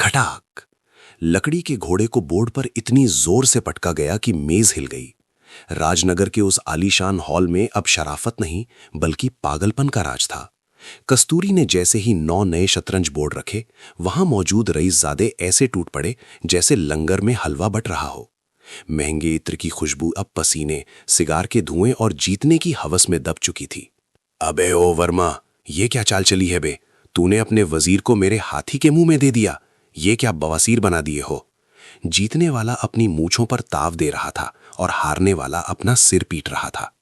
खटाक। लकड़ी के घोड़े को बोर्ड पर इतनी जोर से पटका गया कि मेज हिल गई। राजनगर के उस आलीशान हॉल में अब शराफत नहीं बल्कि पागलपन का राज था। कस्तूरी ने जैसे ही 9 नए शतरंज बोर्ड रखे, वहां मौजूद रईसजादे ऐसे टूट पड़े जैसे लंगर में हलवा बट रहा हो। महंगे इत्र की खुशबू अब पसीने, सिगार के धुएं और जीतने की हवस में दब चुकी थी। अबे ओ वर्मा, ये क्या चाल चली है बे? तूने अपने वजीर को मेरे हाथी के मुंह में दे दिया। ये क्या बवासीर बना दिए हो? जीतने वाला अपनी मूंछों पर ताव दे रहा था और हारने वाला अपना सिर पीट रहा था।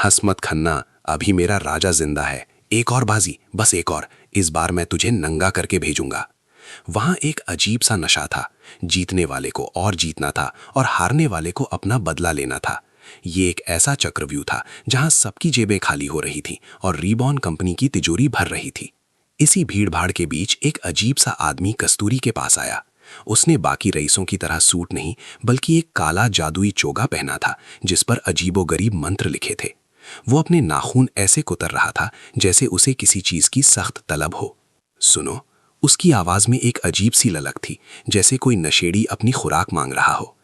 हंस मत खन्ना, अभी मेरा राजा जिंदा है। एक और बाजी, बस एक और। इस बार मैं तुझे नंगा करके भेजूंगा। वहां एक अजीब सा नशा था। जीतने वाले को और जीतना था और हारने वाले को अपना बदला लेना था। ये एक ऐसा चक्रव्यूह था जहां सबकी जेबें खाली हो रही थी और रीबॉन कंपनी की तिजोरी भर रही थी। इसी भीड़-भाड़ के बीच एक अजीब सा आदमी कस्तूरी के पास आया। उसने बाकी रईसों की तरह सूट नहीं बल्कि एक काला जादुई चोगा पहना था जिस पर अजीबोगरीब मंत्र लिखे थे। वो अपने नाखून ऐसे कुतर रहा था जैसे उसे किसी चीज की सख्त तलब हो। सुनो, उसकी आवाज में एक अजीब सी ललक थी, जैसे कोई नशेड़ी अपनी खुराक मांग रहा हो।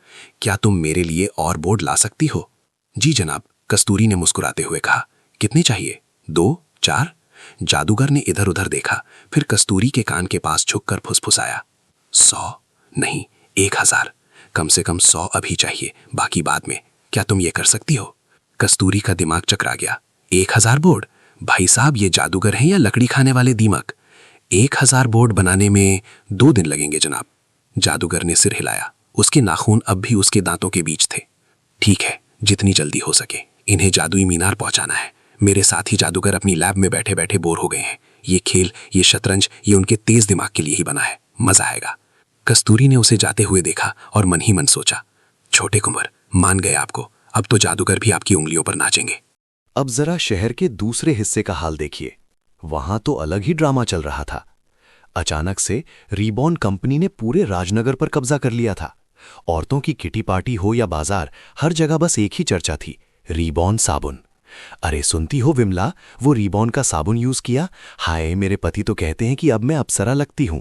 क्या तुम मेरे लिए और बोर्ड ला सकती हो? जी जनाब, कस्तूरी ने मुस्कुराते हुए कहा। कितने चाहिए? 2, 4? जादूगर ने इधर उधर देखा, फिर कस्तूरी के कान के पास झुककर फुसफुसाया। 100 नहीं, 1000। कम से कम 100 अभी चाहिए, बाकी बाद में। क्या तुम ये कर सकती हो? कस्तूरी का दिमाग चकरा गया। 1000 बोर्ड? भाई साहब, ये जादूगर हैं या लकड़ी खाने वाले दीमक? 1000 बोर्ड बनाने में 2 दिन लगेंगे जनाब। जादूगर ने सिर हिलाया। उसके नाखून अब भी उसके दांतों के बीच थे। ठीक है, जितनी जल्दी हो सके। इन्हें जादुई मीनार पहुंचाना है। मेरे साथी जादूगर अपनी लैब में बैठे बैठे बोर हो गए हैं। ये खेल, ये शतरंज, ये उनके तेज दिमाग के लिए ही बना है। मजा आएगा। कस्तूरी ने उसे जाते हुए देखा और मन ही मन सोचा, छोटे कुंवर, मान गए आपको। अब तो जादूगर भी आपकी उंगलियों पर नाचेंगे। अब जरा शहर के दूसरे हिस्से का हाल देखिए। वहां तो अलग ही ड्रामा चल रहा था। अचानक से रीबॉन कंपनी ने पूरे राजनगर पर कब्जा कर लिया था। औरतों की किटी पार्टी हो या बाजार, हर जगह बस एक ही चर्चा थी, रीबॉन साबुन। अरे सुनती हो विमला, वो रीबॉन का साबुन यूज किया। हाय, मेरे पति तो कहते हैं कि अब मैं अप्सरा लगती हूं।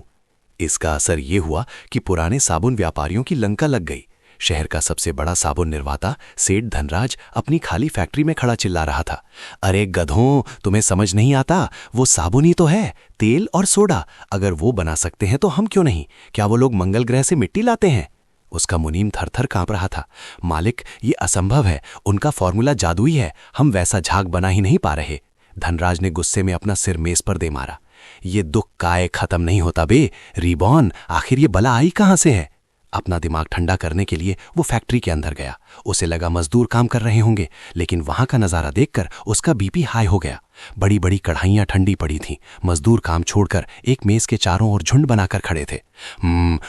इसका असर ये हुआ कि पुराने साबुन व्यापारियों की लंका लग गई। शहर का सबसे बड़ा साबुन निर्माता सेठ धनराज अपनी खाली फैक्ट्री में खड़ा चिल्ला रहा था। अरे गधों, तुम्हें समझ नहीं आता? वो साबुन ही तो है, तेल और सोडा। अगर वो बना सकते हैं तो हम क्यों नहीं? क्या वो लोग मंगल ग्रह से मिट्टी लाते हैं? उसका मुनीम थर-थर कांप रहा था। मालिक, ये असंभव है। उनका फॉर्मूला जादुई है। हम वैसा झाग बना ही नहीं पा रहे। धनराज ने गुस्से में अपना सिर मेज पर दे मारा। ये दुख काय खत्म नहीं होता बे। रीबॉन, आखिर ये बला आई कहां से है? अपना दिमाग ठंडा करने के लिए वो फैक्ट्री के अंदर गया। उसे लगा मजदूर काम कर रहे होंगे, लेकिन वहां का नजारा देखकर उसका बीपी हाई हो गया। बड़ी बड़ी कढ़ाइयां ठंडी पड़ी थीं। मजदूर काम छोड़कर एक मेज के चारों ओर झुंड बनाकर खड़े थे।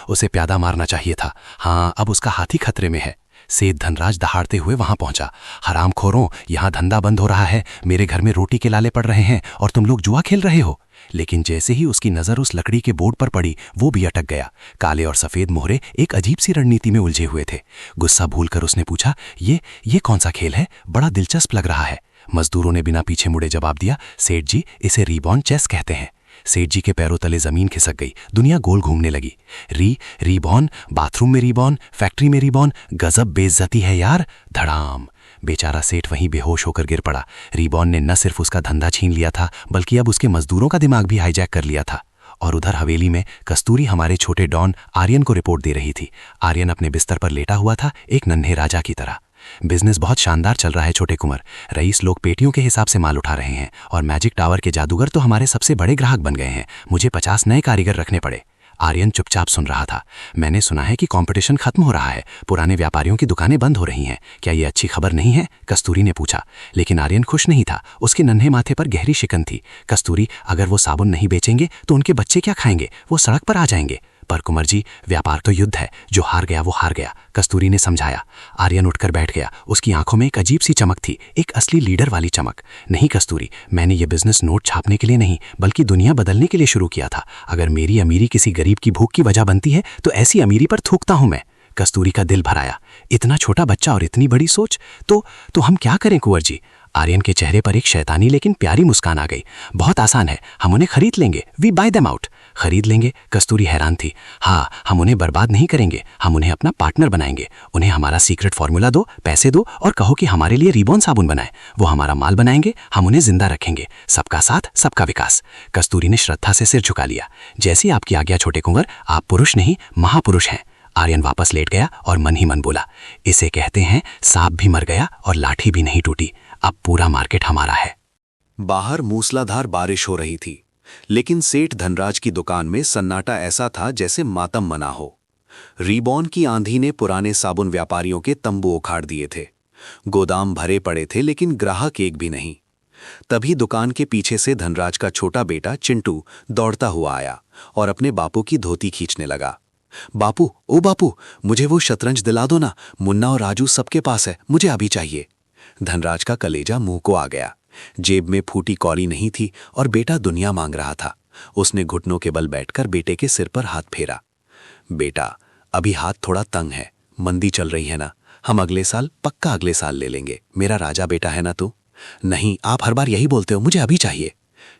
उसे प्यादा मारना चाहिए था। हाँ, अब उसका हाथी खतरे में है। सेठ धनराज दहाड़ते हुए वहां पहुंचा। हरामखोरों, यहां धंधा बंद हो रहा है। मेरे घर में रोटी के लाले पड़ रहे हैं और तुम लोग जुआ खेल रहे हो। लेकिन जैसे ही उसकी नजर उस लकड़ी के बोर्ड पर पड़ी, वो भी अटक गया। काले और सफेद मोहरे एक अजीब सी रणनीति में उलझे हुए थे। गुस्सा भूलकर उसने पूछा, ये कौन सा खेल है? बड़ा दिलचस्प लग रहा है। मजदूरों ने बिना पीछे मुड़े जवाब दिया, सेठ जी, इसे रीबॉन चेस कहते हैं। सेठ जी के पैरों तले जमीन खिसक गई। दुनिया गोल घूमने लगी। रीबॉन, बाथरूम में रीबॉन, फैक्ट्री में रीबॉन, गजब बेइज्जती है यार। धड़ाम। बेचारा सेठ वहीं बेहोश होकर गिर पड़ा। रीबॉन ने न सिर्फ उसका धंधा छीन लिया था, बल्कि अब उसके मजदूरों का दिमाग भी हाईजैक कर लिया था। और उधर हवेली में कस्तूरी हमारे छोटे डॉन आर्यन को रिपोर्ट दे रही थी। आर्यन अपने बिस्तर पर लेटा हुआ था, एक नन्हे राजा की तरह। बिजनेस बहुत शानदार चल रहा है छोटे कुंवर। रईस लोग पेटियों के हिसाब से माल उठा रहे हैं और मैजिक टावर के जादूगर तो हमारे सबसे बड़े ग्राहक बन गए हैं। मुझे 50 नए कारीगर रखने पड़े। आर्यन चुपचाप सुन रहा था। मैंने सुना है कि कंपटीशन खत्म हो रहा है। पुराने व्यापारियों की दुकानें बंद हो रही हैं। क्या ये अच्छी खबर नहीं है? कस्तूरी ने पूछा। लेकिन आर्यन खुश नहीं था। उसके नन्हे माथे पर गहरी शिकन थी। कस्तूरी, अगर वो साबुन नहीं बेचेंगे तो उनके बच्चे क्या खाएंगे? वो सड़क पर आ जाएंगे। पर कुंवर जी, व्यापार तो युद्ध है। जो हार गया वो हार गया, कस्तूरी ने समझाया। आर्यन उठकर बैठ गया। उसकी आंखों में एक अजीब सी चमक थी, एक असली लीडर वाली चमक। नहीं कस्तूरी, मैंने ये बिजनेस नोट छापने के लिए नहीं, बल्कि दुनिया बदलने के लिए शुरू किया था। अगर मेरी अमीरी किसी गरीब की भूख की वजह बनती है तो ऐसी अमीरी पर थूकता हूं मैं। कस्तूरी का दिल भर आया। इतना छोटा बच्चा और इतनी बड़ी सोच। तो हम क्या करें कुंवर जी? आर्यन के चेहरे पर एक शैतानी लेकिन प्यारी मुस्कान आ गई। बहुत आसान है, हम उन्हें खरीद लेंगे। We buy them out. खरीद लेंगे? कस्तूरी हैरान थी। हाँ, हम उन्हें बर्बाद नहीं करेंगे, हम उन्हें अपना पार्टनर बनाएंगे। उन्हें हमारा सीक्रेट फॉर्मूला दो, पैसे दो और कहो कि हमारे लिए रिबॉन साबुन बनाए। वो हमारा माल बनाएंगे, हम उन्हें जिंदा रखेंगे। सबका साथ, सबका विकास। कस्तूरी ने श्रद्धा से सिर झुका लिया। जैसी आपकी आज्ञा छोटे कुंवर, आप पुरुष नहीं महापुरुष हैं। आर्यन वापस लेट गया और मन ही मन बोला, इसे कहते हैं सांप भी मर गया और लाठी भी नहीं टूटी। अब पूरा मार्केट हमारा है। बाहर मूसलाधार बारिश हो रही थी, लेकिन सेठ धनराज की दुकान में सन्नाटा ऐसा था जैसे मातम मना हो। रीबॉन की आंधी ने पुराने साबुन व्यापारियों के तंबू उखाड़ दिए थे। गोदाम भरे पड़े थे, लेकिन ग्राहक एक भी नहीं। तभी दुकान के पीछे से धनराज का छोटा बेटा चिंटू दौड़ता हुआ आया और अपने बापू की धोती खींचने लगा। बापू, ओ बापू, मुझे वो शतरंज दिला दो ना, मुन्ना और राजू सबके पास है, मुझे अभी चाहिए। धनराज का कलेजा मुंह को आ गया। जेब में फूटी कौड़ी नहीं थी और बेटा दुनिया मांग रहा था। उसने घुटनों के बल बैठकर बेटे के सिर पर हाथ फेरा। बेटा, अभी हाथ थोड़ा तंग है, मंदी चल रही है ना, हम अगले साल, पक्का अगले साल ले लेंगे। मेरा राजा बेटा है ना तू। नहीं, आप हर बार यही बोलते हो, मुझे अभी चाहिए।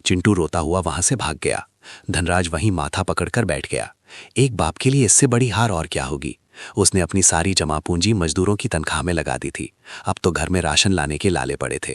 चिंटू रोता हुआ वहां से भाग गया। धनराज वहीं माथा पकड़कर बैठ गया। एक बाप के लिए इससे बड़ी हार और क्या होगी। उसने अपनी सारी जमा पूंजी मजदूरों की तनख्वाह में लगा दी थी। अब तो घर में राशन लाने के लाले पड़े थे।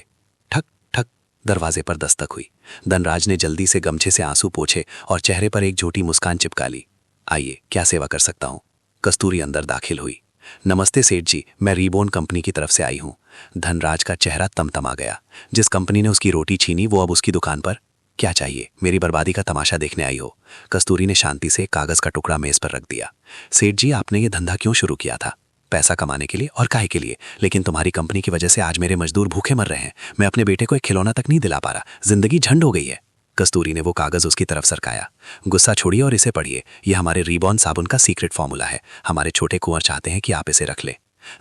ठक ठक, दरवाजे पर दस्तक हुई। धनराज ने जल्दी से गमछे से आंसू पोंछे और चेहरे पर एक झूठी मुस्कान चिपका ली। आइए, क्या सेवा कर सकता हूं? कस्तूरी अंदर दाखिल हुई। नमस्ते सेठ जी, मैं रीबॉन कंपनी की तरफ से आई हूं। धनराज का चेहरा तमतमा गया। जिस कंपनी ने उसकी रोटी छीनी वो अब उसकी दुकान पर। क्या चाहिए? मेरी बर्बादी का तमाशा देखने आई हो? कस्तूरी ने शांति से कागज का टुकड़ा मेज पर रख दिया। सेठ जी, आपने ये धंधा क्यों शुरू किया था? पैसा कमाने के लिए, और काहे के लिए? लेकिन तुम्हारी कंपनी की वजह से आज मेरे मजदूर भूखे मर रहे हैं। मैं अपने बेटे को एक खिलौना तक नहीं दिला पा रहा। जिंदगी झंड हो गई है। कस्तूरी ने वो कागज उसकी तरफ सरकाया। गुस्सा छोड़िए और इसे पढ़िए। यह हमारे रीबॉन साबुन का सीक्रेट फॉर्मूला है। हमारे छोटे कुंवर चाहते हैं कि आप इसे रख लें।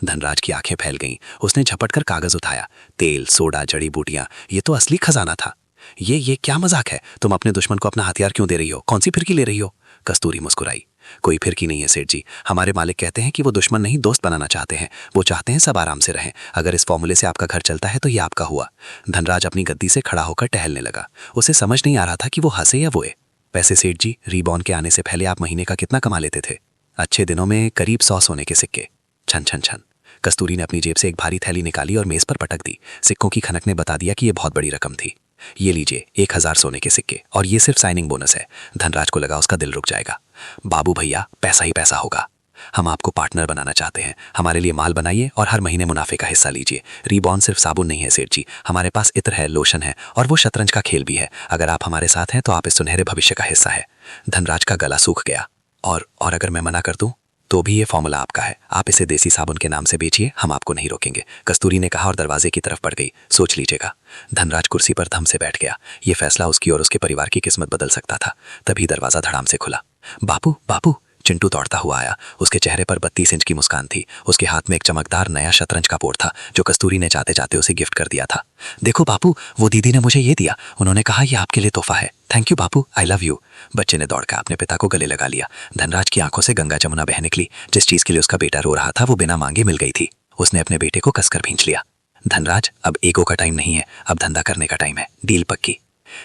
धनराज की आंखें फैल गईं। उसने झपटकर कागज उठाया। तेल, सोडा, जड़ी बूटियां, ये तो असली खजाना था। ये क्या मजाक है? तुम अपने दुश्मन को अपना हथियार क्यों दे रही हो? कौन सी फिरकी ले रही हो? कस्तूरी मुस्कुराई। कोई फिरकी नहीं है सेठ जी। हमारे मालिक कहते हैं कि वो दुश्मन नहीं, दोस्त बनाना चाहते हैं। वो चाहते हैं सब आराम से रहें। अगर इस फॉर्मूले से आपका घर चलता है तो ये आपका हुआ। धनराज अपनी गद्दी से खड़ा होकर टहलने लगा। उसे समझ नहीं आ रहा था कि वो हंसे या रोए। वैसे सेठ जी, रीबॉन के आने से पहले आप महीने का कितना कमा लेते थे? अच्छे दिनों में करीब 100 सोने के सिक्के। छन छन छन। कस्तूरी ने अपनी जेब से एक भारी थैली निकाली और मेज पर पटक दी। सिक्कों की खनक ने बता दिया कि यह बहुत बड़ी रकम थी। ये लीजिए, 1000 सोने के सिक्के, और ये सिर्फ साइनिंग बोनस है। धनराज को लगा उसका दिल रुक जाएगा। बाबू भैया, पैसा ही पैसा होगा। हम आपको पार्टनर बनाना चाहते हैं। हमारे लिए माल बनाइए और हर महीने मुनाफे का हिस्सा लीजिए। रीबॉन सिर्फ साबुन नहीं है सेठ जी, हमारे पास इत्र है, लोशन है और वो शतरंज का खेल भी है। अगर आप हमारे साथ हैं तो आप इस सुनहरे भविष्य का हिस्सा है। धनराज का गला सूख गया। और अगर मैं मना कर दूं तो भी ये फॉर्मूला आपका है। आप इसे देसी साबुन के नाम से बेचिए, हम आपको नहीं रोकेंगे। कस्तूरी ने कहा और दरवाजे की तरफ बढ़ गई। सोच लीजिएगा। धनराज कुर्सी पर धम से बैठ गया। ये फैसला उसकी और उसके परिवार की किस्मत बदल सकता था। तभी दरवाजा धड़ाम से खुला। बापू, बापू, चिंटू दौड़ता हुआ आया। उसके चेहरे पर 32 इंच की मुस्कान थी। उसके हाथ में एक चमकदार नया शतरंज का बोर्ड था जो कस्तूरी ने जाते जाते उसे गिफ्ट कर दिया था। देखो बापू, वो दीदी ने मुझे ये दिया। उन्होंने कहा ये आपके लिए तोहफा है। Thank you Bapu, I love you. बच्चे ने दौड़कर अपने पिता को गले लगा लिया। धनराज की आंखों से गंगा जमुना बह निकली। जिस चीज के लिए उसका बेटा रो रहा था वो बिना मांगे मिल गई थी। उसने अपने बेटे को कसकर भींच लिया। धनराज, अब ईगो का टाइम नहीं है, अब धंधा करने का टाइम है। डील पक्की।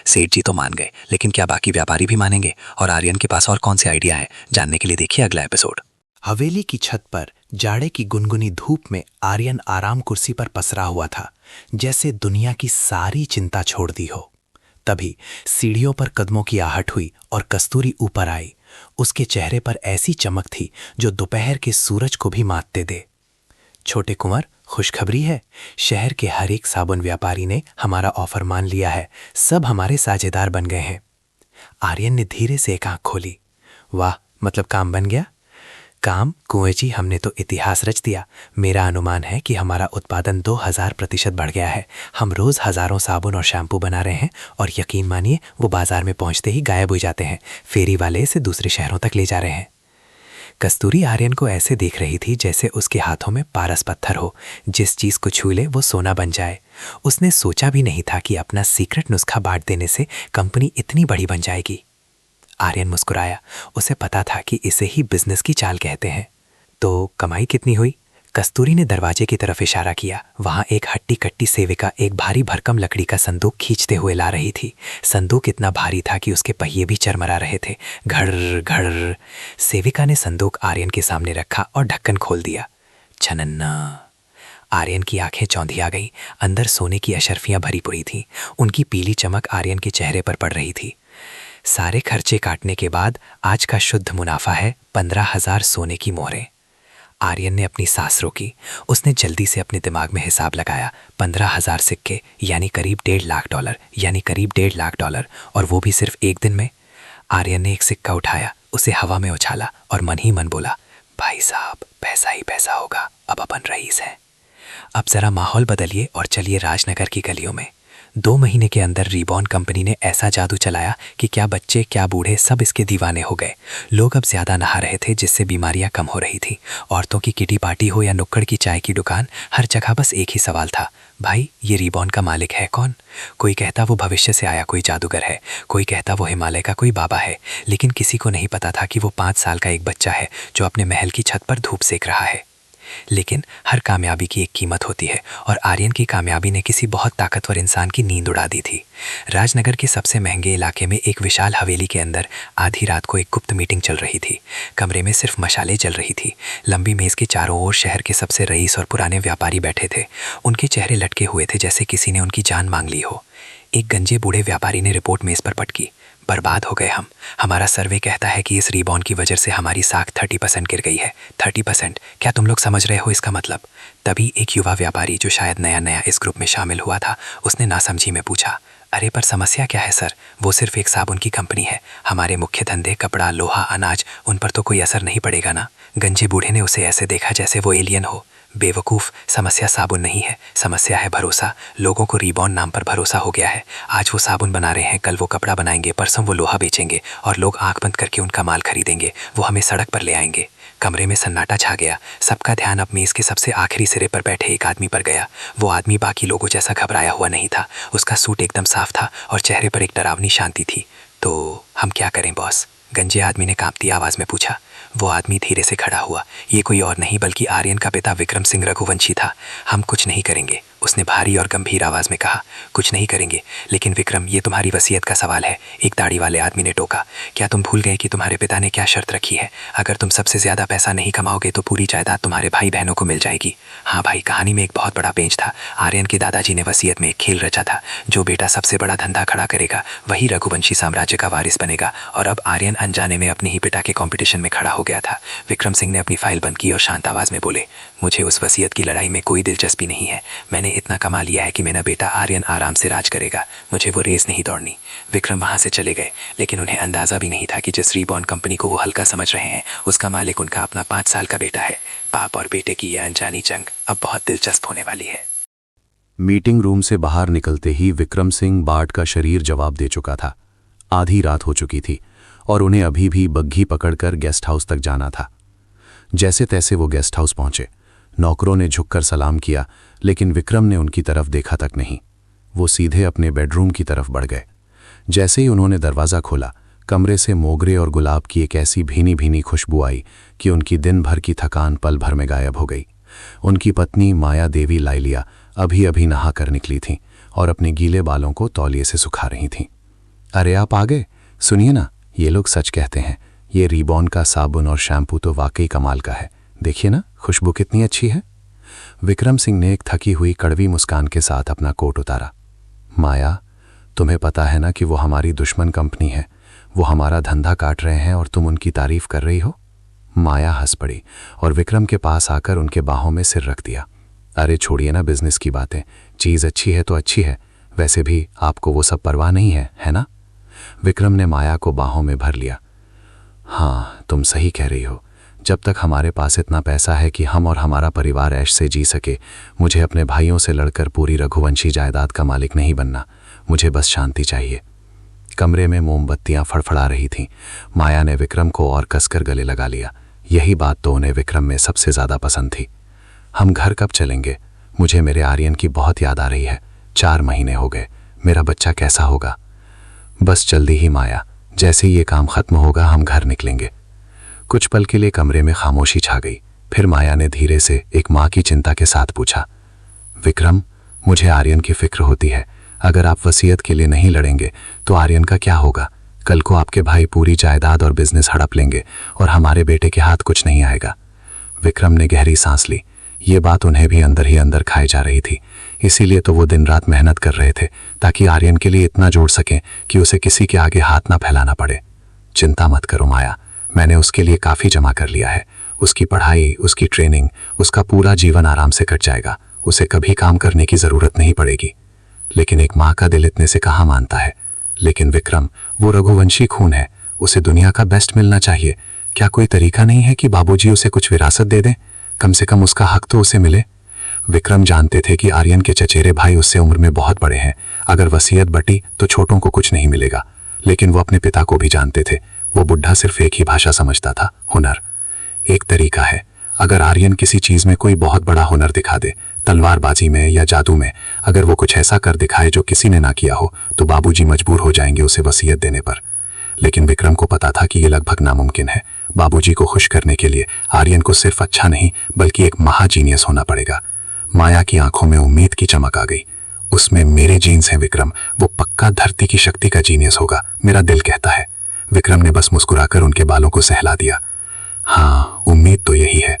सेठ जी तो मान गए, लेकिन क्या बाकी व्यापारी भी मानेंगे? और आर्यन के पास और कौन से आइडिया है? जानने के लिए देखिए अगला एपिसोड। हवेली की छत पर जाड़े की गुनगुनी धूप में आर्यन आराम कुर्सी पर पसरा हुआ था, जैसे दुनिया की सारी चिंता छोड़ दी हो। तभी सीढ़ियों पर कदमों की आहट हुई और कस्तूरी ऊपर आई। उसके चेहरे पर ऐसी चमक थी जो दोपहर के सूरज को भी मात दे। छोटे कुंवर, खुशखबरी है। शहर के हर एक साबुन व्यापारी ने हमारा ऑफर मान लिया है। सब हमारे साझेदार बन गए हैं। आर्यन ने धीरे से एक आंख खोली। वाह, मतलब काम बन गया? काम कुंवर जी, हमने तो इतिहास रच दिया। मेरा अनुमान है कि हमारा उत्पादन 2000% बढ़ गया है। हम रोज हजारों साबुन और शैम्पू बना रहे हैं और यकीन मानिए वो बाजार में पहुंचते ही गायब हो जाते हैं। फेरी वाले इसे दूसरे शहरों तक ले जा रहे हैं। कस्तूरी आर्यन को ऐसे देख रही थी जैसे उसके हाथों में पारस पत्थर हो। जिस चीज को छू ले वो सोना बन जाए। उसने सोचा भी नहीं था कि अपना सीक्रेट नुस्खा बांट देने से कंपनी इतनी बड़ी बन जाएगी। आर्यन मुस्कुराया। उसे पता था कि इसे ही बिजनेस की चाल कहते हैं। तो कमाई कितनी हुई? कस्तूरी ने दरवाजे की तरफ इशारा किया। वहां एक हट्टी कट्टी सेविका एक भारी भरकम लकड़ी का संदूक खींचते हुए ला रही थी। संदूक इतना भारी था कि उसके पहिए भी चरमरा रहे थे। घड़ घड़। सेविका ने संदूक आर्यन के सामने रखा और ढक्कन खोल दिया। छनन्ना। आर्यन की आंखें चौंधिया गई। अंदर सोने की अशर्फियां भरी पड़ी थीं। उनकी पीली चमक आर्यन के चेहरे पर पड़ रही थी। सारे खर्चे काटने के बाद आज का शुद्ध मुनाफा है 15,000 सोने की मोहरें। आर्यन ने अपनी सांस रोकी। उसने जल्दी से अपने दिमाग में हिसाब लगाया। 15,000 सिक्के यानी करीब $1.5 और वो भी सिर्फ एक दिन में। आर्यन ने एक सिक्का उठाया, उसे हवा में उछाला और मन ही मन बोला, भाई साहब, पैसा ही पैसा होगा, अब अपन रईस हैं। अब जरा माहौल बदलिए और चलिए राजनगर की गलियों में। 2 महीने के अंदर रीबॉर्न कंपनी ने ऐसा जादू चलाया कि क्या बच्चे क्या बूढ़े सब इसके दीवाने हो गए। लोग अब ज्यादा नहा रहे थे, जिससे बीमारियां कम हो रही थी। औरतों की किटी पार्टी हो या नुक्कड़ की चाय की दुकान, हर जगह बस एक ही सवाल था, भाई ये रीबॉर्न का मालिक है कौन? कोई कहता वो भविष्य से आया कोई जादूगर है, कोई कहता वो हिमालय का कोई बाबा है, लेकिन किसी को नहीं पता था कि वो 5 साल का एक बच्चा है जो अपने महल की छत पर धूप सेक रहा है। लेकिन हर कामयाबी की एक कीमत होती है और आर्यन की कामयाबी ने किसी बहुत ताकतवर इंसान की नींद उड़ा दी थी। राजनगर के सबसे महंगे इलाके में एक विशाल हवेली के अंदर आधी रात को एक गुप्त मीटिंग चल रही थी। कमरे में सिर्फ मशालें जल रही थी। लंबी मेज के चारों ओर शहर के सबसे रईस और पुराने व्यापारी बैठे थे। उनके चेहरे लटके हुए थे जैसे किसी ने उनकी जान मांग ली हो। एक गंजे बूढ़े व्यापारी ने रिपोर्ट मेज पर पटकी। बर्बाद हो गए हम। हमारा सर्वे कहता है कि इस रीबॉर्न की वजह से हमारी साख 30% गिर गई है। 30%? क्या तुम लोग समझ रहे हो इसका मतलब? तभी एक युवा व्यापारी जो शायद नया नया इस ग्रुप में शामिल हुआ था, उसने नासमझी में पूछा, अरे पर समस्या क्या है सर? वो सिर्फ एक साबुन की कंपनी है। हमारे मुख्य धंधे कपड़ा, लोहा, अनाज, उन पर तो कोई असर नहीं पड़ेगा ना? गंजे बूढ़े ने उसे ऐसे देखा जैसे वो एलियन हो। बेवकूफ़, समस्या साबुन नहीं है, समस्या है भरोसा। लोगों को रीबॉर्न नाम पर भरोसा हो गया है। आज वो साबुन बना रहे हैं, कल वो कपड़ा बनाएंगे, परसों वो लोहा बेचेंगे और लोग आंख बंद करके उनका माल खरीदेंगे। वो हमें सड़क पर ले आएंगे। कमरे में सन्नाटा छा गया। सबका ध्यान अब मेज़ के सबसे आखिरी सिरे पर बैठे एक आदमी पर गया। वो आदमी बाकी लोगों जैसा घबराया हुआ नहीं था। उसका सूट एकदम साफ था और चेहरे पर एक डरावनी शांति थी। तो हम क्या करें बॉस? गंजे आदमी ने कांपती आवाज़ में पूछा। वो आदमी धीरे से खड़ा हुआ। ये कोई और नहीं बल्कि आर्यन का पिता विक्रम सिंह रघुवंशी था। हम कुछ नहीं करेंगे, उसने भारी और गंभीर आवाज़ में कहा। कुछ नहीं करेंगे? लेकिन विक्रम, ये तुम्हारी वसीयत का सवाल है, एक दाढ़ी वाले आदमी ने टोका। क्या तुम भूल गए कि तुम्हारे पिता ने क्या शर्त रखी है? अगर तुम सबसे ज़्यादा पैसा नहीं कमाओगे तो पूरी जायदाद तुम्हारे भाई बहनों को मिल जाएगी। हाँ भाई, कहानी में एक बहुत बड़ा पेंच था। आर्यन के दादाजी ने वसीयत में एक खेल रचा था। जो बेटा सबसे बड़ा धंधा खड़ा करेगा वही रघुवंशी साम्राज्य का वारिस बनेगा। और अब आर्यन अनजाने में अपने ही पिता के कॉम्पिटिशन में खड़ा हो गया था। विक्रम सिंह ने अपनी फाइल बंद की और शांत आवाज़ में बोले, मुझे उस वसीयत की लड़ाई में कोई दिलचस्पी नहीं है। मैंने इतना कमा लिया है कि मेरा बेटा आर्यन आराम से राज करेगा। मुझे वो रेस नहीं दौड़नी। विक्रम वहां से चले गए, लेकिन उन्हें अंदाजा भी नहीं था कि जिस रीबॉर्न कंपनी को वो हल्का समझ रहे हैं, उसका मालिक उनका अपना 5 साल का बेटा है। बाप और बेटे की यह अनजानी जंग अब बहुत दिलचस्प होने वाली है। मीटिंग रूम से बाहर निकलते ही विक्रम सिंह बार्ट का शरीर जवाब दे चुका था। आधी रात हो चुकी थी और उन्हें अभी भी बग्घी पकड़कर गेस्ट हाउस तक जाना था। जैसे तैसे वो गेस्ट हाउस पहुंचे। नौकरों ने झुककर सलाम किया, लेकिन विक्रम ने उनकी तरफ देखा तक नहीं। वो सीधे अपने बेडरूम की तरफ बढ़ गए। जैसे ही उन्होंने दरवाज़ा खोला, कमरे से मोगरे और गुलाब की एक ऐसी भीनी भीनी खुशबू आई कि उनकी दिन भर की थकान पल भर में गायब हो गई। उनकी पत्नी माया देवी लाइलिया अभी अभी नहा कर निकली थीं और अपने गीले बालों को तौलिए से सुखा रही थीं। अरे आप आ गए? सुनिए ना, ये लोग सच कहते हैं। ये रीबॉर्न का साबुन और शैम्पू तो वाकई कमाल का है। देखिए ना, खुशबू कितनी अच्छी है। विक्रम सिंह ने एक थकी हुई कड़वी मुस्कान के साथ अपना कोट उतारा। माया, तुम्हें पता है ना कि वो हमारी दुश्मन कंपनी है। वो हमारा धंधा काट रहे हैं और तुम उनकी तारीफ कर रही हो। माया हंस पड़ी और विक्रम के पास आकर उनके बाहों में सिर रख दिया। अरे छोड़िए ना बिजनेस की बातें, चीज़ अच्छी है तो अच्छी है। वैसे भी आपको वो सब परवाह नहीं है ना? विक्रम ने माया को बाहों में भर लिया। हाँ, तुम सही कह रही हो। जब तक हमारे पास इतना पैसा है कि हम और हमारा परिवार ऐश से जी सके, मुझे अपने भाइयों से लड़कर पूरी रघुवंशी जायदाद का मालिक नहीं बनना। मुझे बस शांति चाहिए। कमरे में मोमबत्तियां फड़फड़ा रही थीं। माया ने विक्रम को और कसकर गले लगा लिया। यही बात तो उन्हें विक्रम में सबसे ज़्यादा पसंद थी। हम घर कब चलेंगे? मुझे मेरे आर्यन की बहुत याद आ रही है। 4 महीने हो गए। मेरा बच्चा कैसा होगा? बस जल्दी ही माया, जैसे ही ये काम खत्म होगा हम घर निकलेंगे। कुछ पल के लिए कमरे में खामोशी छा गई। फिर माया ने धीरे से एक माँ की चिंता के साथ पूछा, विक्रम, मुझे आर्यन की फिक्र होती है। अगर आप वसीयत के लिए नहीं लड़ेंगे तो आर्यन का क्या होगा? कल को आपके भाई पूरी जायदाद और बिजनेस हड़प लेंगे और हमारे बेटे के हाथ कुछ नहीं आएगा। विक्रम ने गहरी सांस ली। ये बात उन्हें भी अंदर ही अंदर खाई जा रही थी। इसीलिए तो वो दिन रात मेहनत कर रहे थे ताकि आर्यन के लिए इतना जोड़ सकें कि उसे किसी के आगे हाथ ना फैलाना पड़े। चिंता मत करो माया, मैंने उसके लिए काफ़ी जमा कर लिया है। उसकी पढ़ाई, उसकी ट्रेनिंग, उसका पूरा जीवन आराम से कट जाएगा। उसे कभी काम करने की ज़रूरत नहीं पड़ेगी। लेकिन एक माँ का दिल इतने से कहाँ मानता है। लेकिन विक्रम, वो रघुवंशी खून है, उसे दुनिया का बेस्ट मिलना चाहिए। क्या कोई तरीका नहीं है कि बाबूजी उसे कुछ विरासत दे दें? कम से कम उसका हक तो उसे मिले। विक्रम जानते थे कि आर्यन के चचेरे भाई उससे उम्र में बहुत बड़े हैं। अगर वसीयत बटी तो छोटों को कुछ नहीं मिलेगा। लेकिन वो अपने पिता को भी जानते थे। वो बुढ़ा सिर्फ एक ही भाषा समझता था, हुनर। एक तरीका है, अगर आर्यन किसी चीज में कोई बहुत बड़ा हुनर दिखा दे, तलवारबाजी में या जादू में, अगर वो कुछ ऐसा कर दिखाए जो किसी ने ना किया हो, तो बाबूजी मजबूर हो जाएंगे उसे वसीयत देने पर। लेकिन विक्रम को पता था कि यह लगभग नामुमकिन है। बाबूजी को खुश करने के लिए आर्यन को सिर्फ अच्छा नहीं बल्कि एक महाजीनियस होना पड़ेगा। माया की आंखों में उम्मीद की चमक आ गई। उसमें मेरे जीन्स हैं विक्रम, वो पक्का धरती की शक्ति का जीनियस होगा, मेरा दिल कहता है। विक्रम ने बस मुस्कुराकर उनके बालों को सहला दिया। हाँ, उम्मीद तो यही है।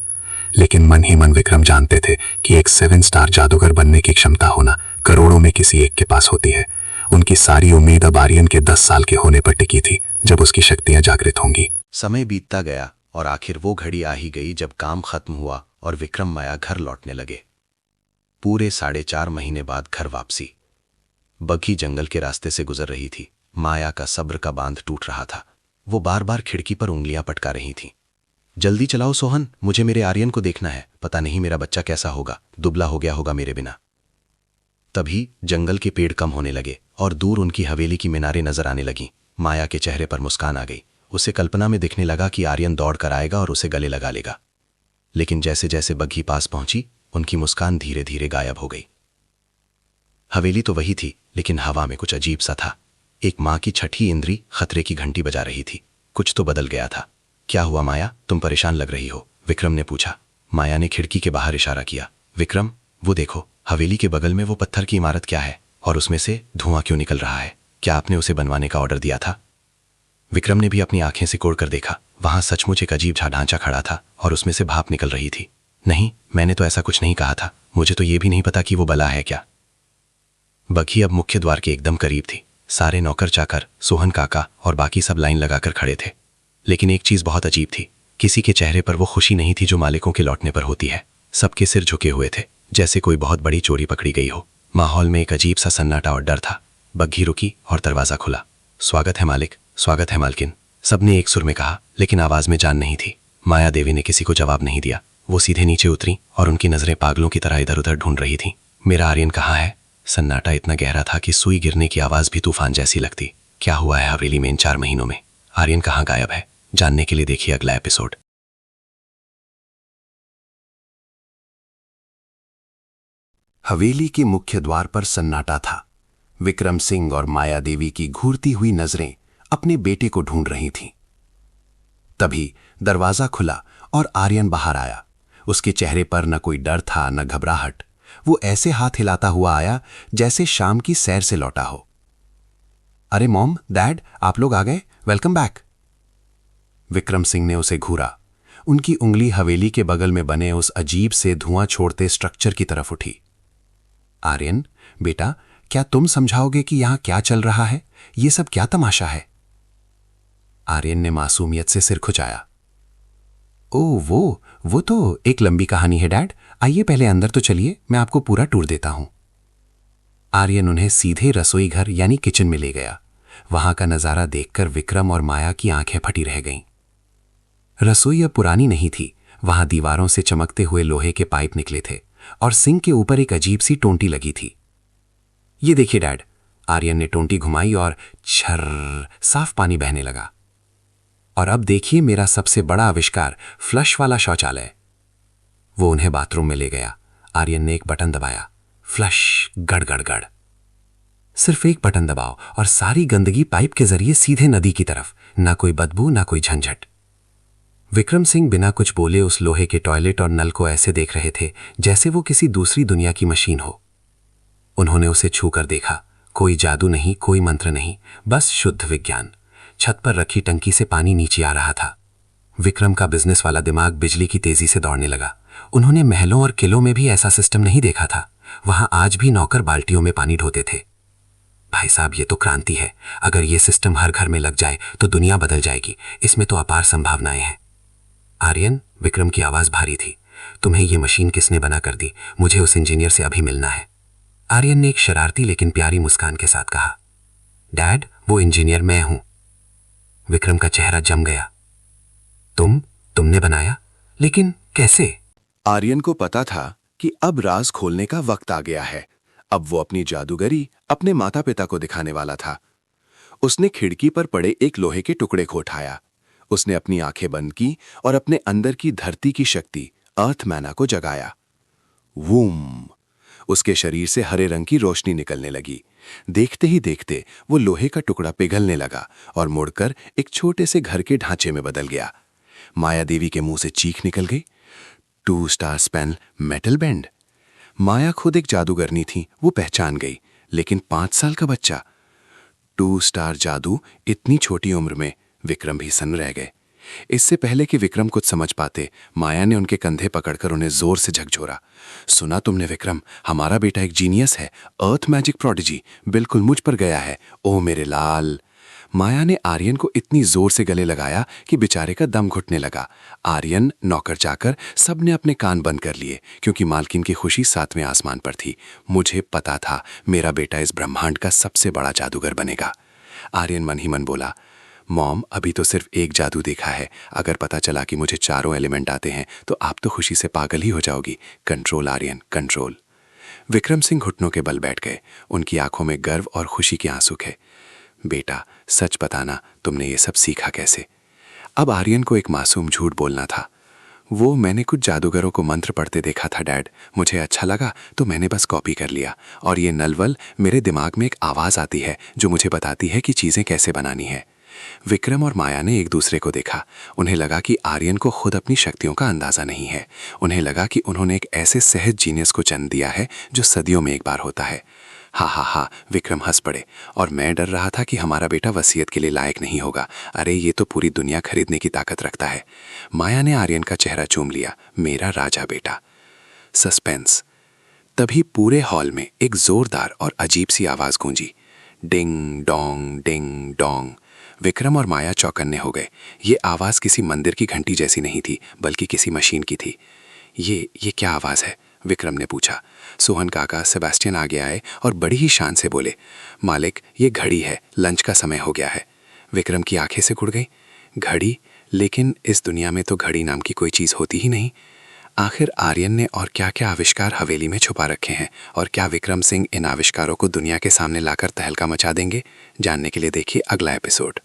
लेकिन मन ही मन विक्रम जानते थे कि एक 7 स्टार जादूगर बनने की क्षमता होना करोड़ों में किसी एक के पास होती है। उनकी सारी उम्मीद अब आर्यन के 10 साल के होने पर टिकी थी, जब उसकी शक्तियां जागृत होंगी। समय बीतता गया और आखिर वो घड़ी आ ही गई जब काम खत्म हुआ और विक्रम माया घर लौटने लगे। पूरे 4.5 महीने बाद घर वापसी। बग्घी जंगल के रास्ते से गुजर रही थी। माया का सब्र का बांध टूट रहा था। वो बार बार खिड़की पर उंगलियां पटका रही थी। जल्दी चलाओ सोहन, मुझे मेरे आर्यन को देखना है। पता नहीं मेरा बच्चा कैसा होगा, दुबला हो गया होगा मेरे बिना। तभी जंगल के पेड़ कम होने लगे और दूर उनकी हवेली की मीनारें नजर आने लगीं। माया के चेहरे पर मुस्कान आ गई। उसे कल्पना में दिखने लगा कि आर्यन दौड़ कर आएगा और उसे गले लगा लेगा। लेकिन जैसे जैसे बग्घी पास पहुंची, उनकी मुस्कान धीरे धीरे गायब हो गई। हवेली तो वही थी, लेकिन हवा में कुछ अजीब सा था। एक माँ की छठी इंद्री खतरे की घंटी बजा रही थी। कुछ तो बदल गया था। क्या हुआ माया, तुम परेशान लग रही हो? विक्रम ने पूछा। माया ने खिड़की के बाहर इशारा किया। विक्रम, वो देखो, हवेली के बगल में वो पत्थर की इमारत क्या है और उसमें से धुआं क्यों निकल रहा है? क्या आपने उसे बनवाने का ऑर्डर दिया था? विक्रम ने भी अपनी आंखें सिकोड़ कर देखा। वहां सचमुच एक अजीब सा ढांचा खड़ा था और उसमें से भाप निकल रही थी। नहीं, मैंने तो ऐसा कुछ नहीं कहा था। मुझे तो ये भी नहीं पता कि वो बला है क्या। बग्घी अब मुख्य द्वार के एकदम करीब थी। सारे नौकर चाकर, सोहन काका और बाकी सब लाइन लगाकर खड़े थे। लेकिन एक चीज बहुत अजीब थी। किसी के चेहरे पर वो खुशी नहीं थी जो मालिकों के लौटने पर होती है। सबके सिर झुके हुए थे, जैसे कोई बहुत बड़ी चोरी पकड़ी गई हो। माहौल में एक अजीब सा सन्नाटा और डर था। बग्घी रुकी और दरवाजा खुला। स्वागत है मालिक, स्वागत है मालकिन, सबने एक सुर में कहा, लेकिन आवाज में जान नहीं थी। माया देवी ने किसी को जवाब नहीं दिया। वो सीधे नीचे उतरी और उनकी नजरें पागलों की तरह इधर उधर ढूंढ रही थीं। मेरा आर्यन कहाँ है? सन्नाटा इतना गहरा था कि सुई गिरने की आवाज भी तूफान जैसी लगती। क्या हुआ है हवेली में इन 4 महीनों में? आर्यन कहाँ गायब है? जानने के लिए देखिए अगला एपिसोड। हवेली के मुख्य द्वार पर सन्नाटा था। विक्रम सिंह और माया देवी की घूरती हुई नजरें अपने बेटे को ढूंढ रही थीं। तभी दरवाजा खुला और आर्यन बाहर आया। उसके चेहरे पर न कोई डर था न घबराहट। वो ऐसे हाथ हिलाता हुआ आया जैसे शाम की सैर से लौटा हो। अरे मॉम, डैड, आप लोग आ गए, वेलकम बैक। विक्रम सिंह ने उसे घूरा। उनकी उंगली हवेली के बगल में बने उस अजीब से धुआं छोड़ते स्ट्रक्चर की तरफ उठी। आर्यन बेटा, क्या तुम समझाओगे कि यहां क्या चल रहा है? ये सब क्या तमाशा है? आर्यन ने मासूमियत से सिर खुजाया। ओह, वो तो एक लंबी कहानी है डैड। आइए पहले अंदर तो चलिए, मैं आपको पूरा टूर देता हूं। आर्यन उन्हें सीधे रसोई घर यानी किचन में ले गया। वहां का नजारा देखकर विक्रम और माया की आंखें फटी रह गईं। रसोई अब पुरानी नहीं थी। वहां दीवारों से चमकते हुए लोहे के पाइप निकले थे और सिंक के ऊपर एक अजीब सी टोंटी लगी थी। ये देखिए डैड। आर्यन ने टोंटी घुमाई और छर्र साफ पानी बहने लगा। और अब देखिए मेरा सबसे बड़ा आविष्कार, फ्लश वाला शौचालय। वो उन्हें बाथरूम में ले गया। आर्यन ने एक बटन दबाया। फ्लश, गड़ गड़ गड़। सिर्फ एक बटन दबाओ और सारी गंदगी पाइप के जरिए सीधे नदी की तरफ। ना कोई बदबू, ना कोई झंझट। विक्रम सिंह बिना कुछ बोले उस लोहे के टॉयलेट और नल को ऐसे देख रहे थे जैसे वो किसी दूसरी दुनिया की मशीन हो। उन्होंने उसे छू कर देखा। कोई जादू नहीं, कोई मंत्र नहीं, बस शुद्ध विज्ञान। छत पर रखी टंकी से पानी नीचे आ रहा था। विक्रम का बिजनेस वाला दिमाग बिजली की तेजी से दौड़ने लगा। उन्होंने महलों और किलों में भी ऐसा सिस्टम नहीं देखा था। वहां आज भी नौकर बाल्टियों में पानी ढोते थे। भाई साहब, ये तो क्रांति है। अगर ये सिस्टम हर घर में लग जाए तो दुनिया बदल जाएगी। इसमें तो अपार संभावनाएं हैं। आर्यन, विक्रम की आवाज भारी थी, तुम्हें ये मशीन किसने बना कर दी? मुझे उस इंजीनियर से अभी मिलना है। आर्यन ने एक शरारती लेकिन प्यारी मुस्कान के साथ कहा, डैड, वो इंजीनियर मैं हूं। विक्रम का चेहरा जम गया। तुमने बनाया? लेकिन कैसे? आर्यन को पता था कि अब राज खोलने का वक्त आ गया है। अब वो अपनी जादूगरी अपने माता पिता को दिखाने वाला था। उसने खिड़की पर पड़े एक लोहे के टुकड़े को उठाया। उसने अपनी आंखें बंद की और अपने अंदर की धरती की शक्ति अर्थ मैना को जगाया। वूम! उसके शरीर से हरे रंग की रोशनी निकलने लगी। देखते ही देखते वो लोहे का टुकड़ा पिघलने लगा और मुड़कर एक छोटे से घर के ढांचे में बदल गया। माया देवी के मुंह से चीख निकल गई, 2 स्टार स्पैन मेटल बैंड। माया खुद एक जादूगरनी थी, वो पहचान गई। लेकिन 5 साल का बच्चा, 2 स्टार जादू इतनी छोटी उम्र में? विक्रम भी सन्न रह गए। इससे पहले कि विक्रम कुछ समझ पाते, माया ने उनके कंधे पकड़कर उन्हें जोर से झकझोरा। सुना तुमने विक्रम? हमारा बेटा एक जीनियस है, अर्थ मैजिक प्रोडिजी, बिल्कुल मुझ पर गया है। ओ मेरे लाल! माया ने आर्यन को इतनी जोर से गले लगाया कि बेचारे का दम घुटने लगा। आर्यन, नौकर चाकर सबने अपने कान बंद कर लिए, क्योंकि मालकिन की खुशी 7वें आसमान पर थी। मुझे पता था मेरा बेटा इस ब्रह्मांड का सबसे बड़ा जादूगर बनेगा। आर्यन मन ही मन बोला, मॉम, अभी तो सिर्फ एक जादू देखा है। अगर पता चला कि मुझे चारों एलिमेंट आते हैं तो आप तो खुशी से पागल ही हो जाओगी। Control Aryan, control. विक्रम सिंह घुटनों के बल बैठ गए। उनकी आंखों में गर्व और खुशी के आंसू थे। बेटा, सच बताना, तुमने ये सब सीखा कैसे? अब आर्यन को एक मासूम झूठ बोलना था। वो, मैंने कुछ जादूगरों को मंत्र पढ़ते देखा था डैड। मुझे अच्छा लगा तो मैंने बस कॉपी कर लिया। और ये नलवल, मेरे दिमाग में एक आवाज़ आती है जो मुझे बताती है कि चीज़ें कैसे बनानी है। विक्रम और माया ने एक दूसरे को देखा। उन्हें लगा कि आर्यन को खुद अपनी शक्तियों का अंदाजा नहीं है। उन्हें लगा कि उन्होंने एक ऐसे सहज जीनियस को जन्म दिया है जो सदियों में एक बार होता है। हा हा हा, विक्रम हंस पड़े। और मैं डर रहा था कि हमारा बेटा वसीयत के लिए लायक नहीं होगा। अरे ये तो पूरी दुनिया खरीदने की ताकत रखता है। माया ने आर्यन का चेहरा चूम लिया। मेरा राजा बेटा। सस्पेंस। तभी पूरे हॉल में एक जोरदार और अजीब सी आवाज गूंजी, ding dong ding dong. Vikram और माया चौकन्ने हो गए। ये आवाज किसी मंदिर की घंटी जैसी नहीं थी, बल्कि किसी मशीन की थी। ये क्या आवाज है? विक्रम ने पूछा। सोहन काका, सेबेस्टियन आगे आए और बड़ी ही शान से बोले, मालिक, ये घड़ी है, लंच का समय हो गया है। विक्रम की आंखें से खुड़ गई। घड़ी? लेकिन इस दुनिया में तो घड़ी नाम की कोई चीज होती ही नहीं। आखिर आर्यन ने और क्या क्या आविष्कार हवेली में छुपा रखे हैं, और क्या विक्रम सिंह इन आविष्कारों को दुनिया के सामने लाकर तहलका मचा देंगे? जानने के लिए देखिए अगला एपिसोड।